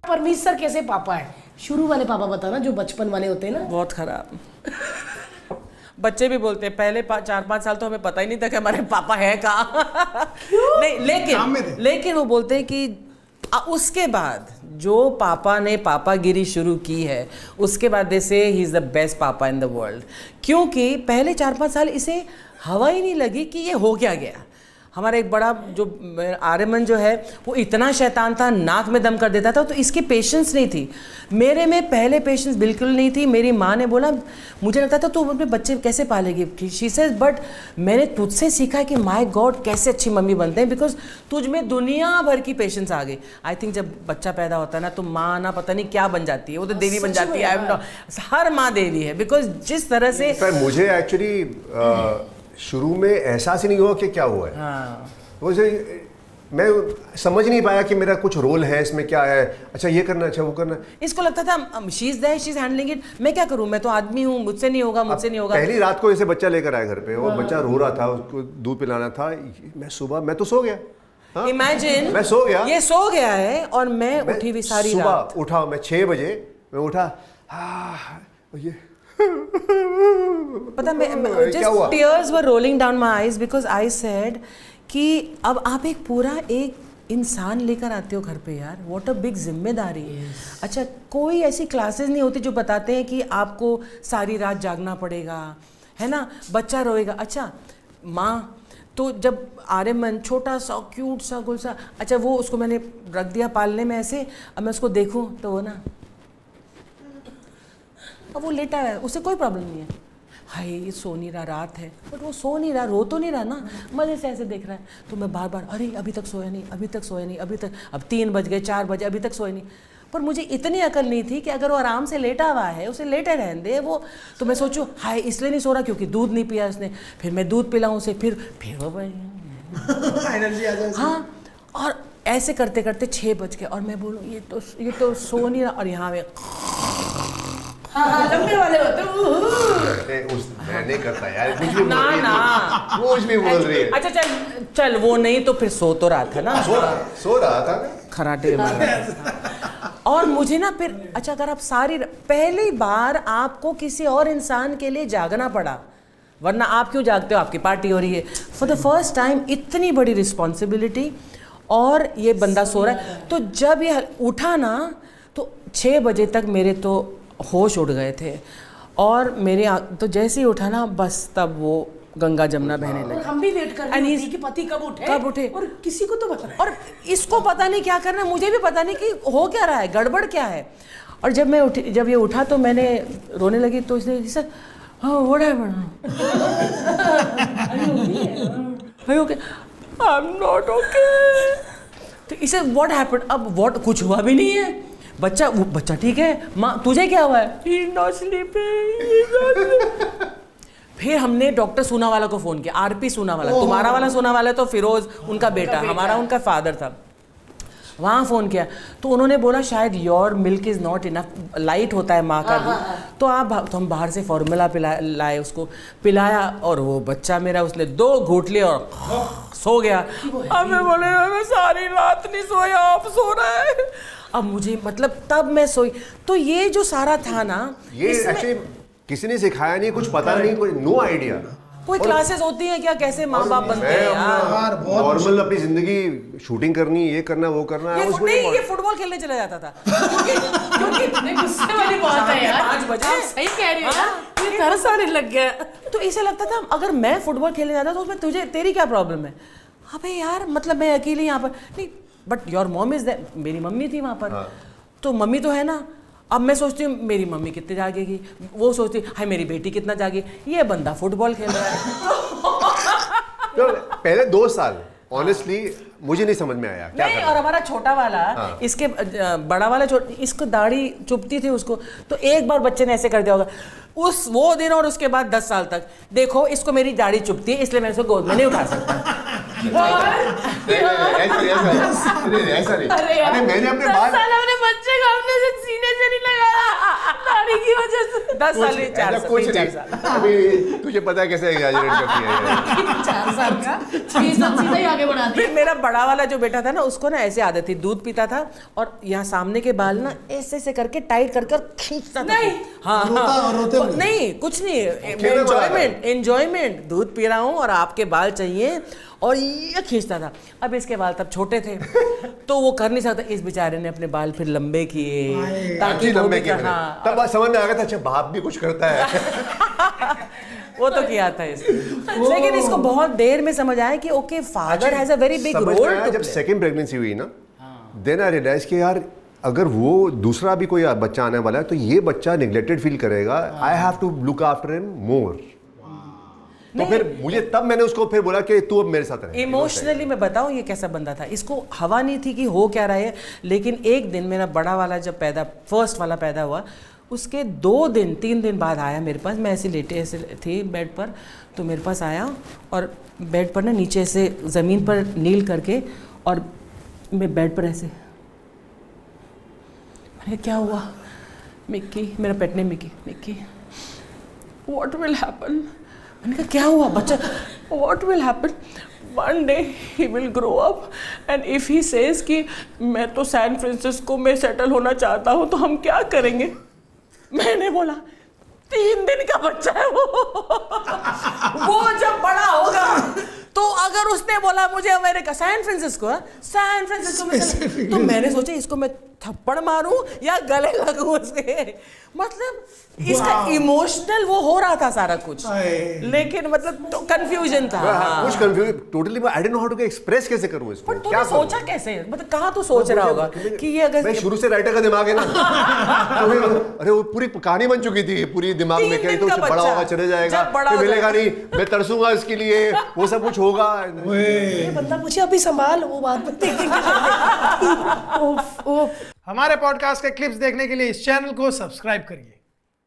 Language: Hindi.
परमीश सर कैसे पापा है? शुरू वाले पापा बताना, जो बचपन वाले होते हैं ना। बहुत खराब। बच्चे भी बोलते हैं पहले 4-5 साल तो हमें पता ही नहीं था कि हमारे पापा है कहाँ। नहीं, लेकिन वो बोलते हैं कि उसके बाद जो पापा ने पापागिरी शुरू की है, उसके बाद दे से ही इज़ द बेस्ट पापा इन द वर्ल्ड। क्योंकि पहले 4-5 साल इसे हवा ही नहीं लगी कि ये हो क्या गया। हमारा एक बड़ा जो आर्यमन जो है वो इतना शैतान था, नाक में दम कर देता था, तो इसकी पेशेंस नहीं थी। मेरे में पहले पेशेंस बिल्कुल नहीं थी। मेरी माँ ने बोला, मुझे लगता था तू अपने बच्चे कैसे पालेगी, शी सेज, बट मैंने तुझसे सीखा कि माय गॉड कैसे अच्छी मम्मी बनते हैं, बिकॉज तुझ में दुनिया भर की पेशेंस आ गई। आई थिंक जब बच्चा पैदा होता है ना, तो माँ ना पता नहीं क्या बन जाती है, वो तो देवी बन जाती है। आई एम नॉट, हर माँ देवी है, बिकॉज जिस तरह से मुझे एक्चुअली शुरू में एहसास ही नहीं हुआ कि क्या हुआ है। हाँ। मुझे मैं समझ नहीं पाया कि मेरा कुछ रोल है इसमें, क्या है, अच्छा ये करना, अच्छा वो करना। इसको लगता था she is there, she is handling it, मैं क्या करूं, मैं तो आदमी हूं, मुझसे नहीं होगा, मुझसे नहीं होगा। पहली रात को ऐसे बच्चा लेकर आया घर पे, और बच्चा रो रहा था, उसको दूध पिलाना था। मैं तो सो गया। इमेजिन, मैं सो गया, ये सो गया है और मैं उठी हुई सारी रात। सुबह उठा मैं 6 बजे, मैं उठा, ये पता मैं just tears were rolling down my eyes because I said कि अब आप एक इंसान लेकर आते हो घर पे यार, व्हाट अ बिग जिम्मेदारी। अच्छा, कोई ऐसी क्लासेस नहीं होती जो बताते हैं कि आपको सारी रात जागना पड़ेगा, है ना, बच्चा रोएगा। अच्छा, माँ तो जब आर्यमन छोटा सा क्यूट सा गुलसा, अच्छा वो उसको मैंने रख दिया पालने में ऐसे, अब मैं उसको देखूं तो वो ना, अब वो लेटा है, उसे कोई प्रॉब्लम नहीं है। हाय ये सो नहीं रहा, रात है, बट वो सो नहीं रहा, रो तो नहीं रहा ना, मज़े से ऐसे देख रहा है। तो मैं बार बार, अरे अभी तक सोया नहीं, अभी तक सोया नहीं, अभी तक, अब 3 बज गए, 4 बजे, अभी तक सोया नहीं। पर मुझे इतनी अकल नहीं थी कि अगर वो आराम से लेटा हुआ है, उसे लेटे रहने दे वो। तो मैं सोचूं हाय इसलिए नहीं सो रहा क्योंकि दूध नहीं पिया उसने, फिर मैं दूध पिलाऊँ उसे, फिर वो एनर्जी आ जाए। हाँ, और ऐसे करते करते 6 बज गए, और मैं बोलूँ ये तो सो नहीं रहा, और यहाँ में लंबे वाले होते मैं नहीं करता यार, कुछ भी ना कुछ भी बोल रही है। अच्छा चल वो नहीं तो फिर सो तो रहा था ना, सो रहा था खराटे में। और मुझे ना फिर, अच्छा अगर आप पहली बार आपको किसी और इंसान के लिए जागना पड़ा, वरना आप क्यों जागते हो, आपकी पार्टी हो रही है। फॉर द फर्स्ट टाइम इतनी बड़ी रिस्पॉन्सिबिलिटी, और ये बंदा सो रहा है। तो जब ये उठा ना, तो 6 बजे तक मेरे तो होश उड़ गए थे, और मेरे तो जैसे ही उठा ना, बस तब वो गंगा जमुना बहने लगी। हम भी वेट कर रहे हैं कि पति कब उठे, और किसी को तो पता, और इसको पता नहीं क्या करना, मुझे भी पता नहीं कि हो क्या रहा है, गड़बड़ क्या है। और जब ये उठा तो मैंने रोने लगी, तो इसने sir what happened, okay I am not okay. तो इसे व्हाट हैपेंड, अब व्हाट, कुछ हुआ भी नहीं है, बच्चा ठीक है, माँ तुझे क्या हुआ है, ही इज नॉट स्लीपिंग। फिर हमने डॉक्टर सोनावाला को फोन किया, आरपी सोनावाला, तुम्हारा वाला सोनावाला तो फिरोज उनका बेटा, हमारा उनका फादर था, वहाँ फ़ोन किया। तो उन्होंने बोला शायद your milk is not enough, light होता है माँ का दूध, तो हम बाहर से फार्मूला लाए, उसको पिलाया, और वो बच्चा मेरा उसने 2 घूंट लिए और सो गया। अब मैं बोले मैं सारी रात नहीं सोया, आप सो रहा है। अब मुझे मतलब तब मैं सोई, तो ये जो सारा था ना, ये एक्चुअली किसी ने सिखाया नहीं, कुछ पता नहीं, कोई नो आइडिया। कोई क्लासेस होती हैं क्या, कैसे माँ बाप बनते हैं यार, नॉर्मल अपनी जिंदगी शूटिंग करनी, ये करना वो करना। ये फुटबॉल खेलने चला जाता था, क्योंकि गुस्से वाली बात है यार, 5 बजे, सही कह रही है, ये तरस आने लग गया। तो इसे लगता था अगर मैं फुटबॉल खेलने जाता तो उसमें तेरी क्या प्रॉब्लम है। अबे यार मतलब मैं अकेली यहाँ पर नहीं, but your mom is there, मेरी मम्मी थी वहाँ पर, तो मम्मी तो है ना। अब मैं सोचती हूँ मेरी मम्मी कितने जागेगी, वो सोचती है मेरी बेटी कितना जागे, ये बंदा फुटबॉल खेल रहा है। तो पहले 2 साल ऑनेस्टली मुझे नहीं समझ में आया क्या नहीं, और हमारा छोटा वाला, इसके बड़ा वाला इसको दाढ़ी चुभती थी उसको, तो एक बार बच्चे ने ऐसे कर दिया होगा वो दिन, और उसके बाद 10 साल तक देखो इसको मेरी दाढ़ी चुभती है इसलिए मैं इसको गोद में नहीं उठा सकता। ऐसा नहीं, अरे मैंने अपने बाल बच्चे का अपने से सीने से नहीं लगाया दाढ़ी की वजह से। 10 साल नहीं, 4 साल। अभी तुझे पता है कैसे एग्जैजरेट करती है 4 साल का सीधा ही आगे बढ़ा दिया। फिर मेरा बड़ा वाला जो बेटा था ना, उसको ना ऐसे आदत थी, दूध पीता था और यहाँ सामने के बाल ना ऐसे से करके टाइट कर कर खींचता था। नहीं। हाँ रोते हुए? नहीं, कुछ नहीं, खेलने वाला एंजॉयमेंट, दूध पी रहा हूँ और आपके बाल चाहिए, और ये खींचता था। अब इसके बाल तब छोटे थे तो वो कर नहीं सकता, इस बेचारे ने अपने बाल फिर लंबे किए ताकि वो लंबे भी किए कर- हाँ, तब समझ में आ गया था, अच्छा बाप भी कुछ करता है। वो तो किया था इसने। लेकिन इसको बहुत देर में समझ आया कि okay, father has a very big समझ में रोल आया टू जब प्ले। सेकंड प्रेगनेंसी हुई ना, देन आई रियलाइज कि यार अगर वो दूसरा भी कोई बच्चा आने वाला है तो ये बच्चा निगलेक्टेड फील करेगा, I have to look after him more. तो फिर मुझे तब मैंने उसको फिर बोला कि तू अब मेरे साथ रहे। इमोशनली मैं बताऊं ये कैसा बंदा था, इसको हवा नहीं थी कि हो क्या रहा है। लेकिन एक दिन मेरा बड़ा वाला जब फर्स्ट वाला पैदा हुआ, उसके 2-3 दिन बाद आया मेरे पास। मैं ऐसे लेटे ऐसे थी बेड पर, तो मेरे पास आया और बेड पर ना नीचे ऐसे ज़मीन पर नील करके, और मैं बेड पर ऐसे, मैंने क्या हुआ? मिक्की, मेरा पेट ने मिक्की व्हाट विल हैपन? मैंने कहा क्या हुआ बच्चा? What will happen? One day he will grow up and if he says कि मैं तो सैन फ्रांसिस्को में सेटल होना चाहता हूँ, तो हम क्या करेंगे? मैंने बोला 3 दिन का बच्चा है वो जब बड़ा होगा तो अगर उसने बोला मुझे अमेरिका सैन फ्रांसिस्को में, तो मैंने सोचा इसको मैं थप्पड़ मारूं या गले लगूं उसके। मतलब इसका इमोशनल वो हो रहा था सारा कुछ, लेकिन मतलब तो कंफ्यूजन था। कुछ confuse totally, I don't know how to express कैसे करूं इसको। पर तूने सोचा कैसे? मतलब कहाँ तू सोच रहा होगा कि ये अगर मैं शुरू से राइटर का दिमाग है ना, तो अरे वो पूरी कहानी बन चुकी थी पूरी दिमाग में, कि तो बड़ा होगा चले जाएगा, फिर मिलेगा नहीं, मैं तरसूंगा इसके लिए, वो सब कुछ होगा। ये बंदा मुझे अभी संभाल, वो बात में देखेंगे। हमारे पॉडकास्ट के क्लिप्स देखने के लिए इस चैनल को सब्सक्राइब करिए।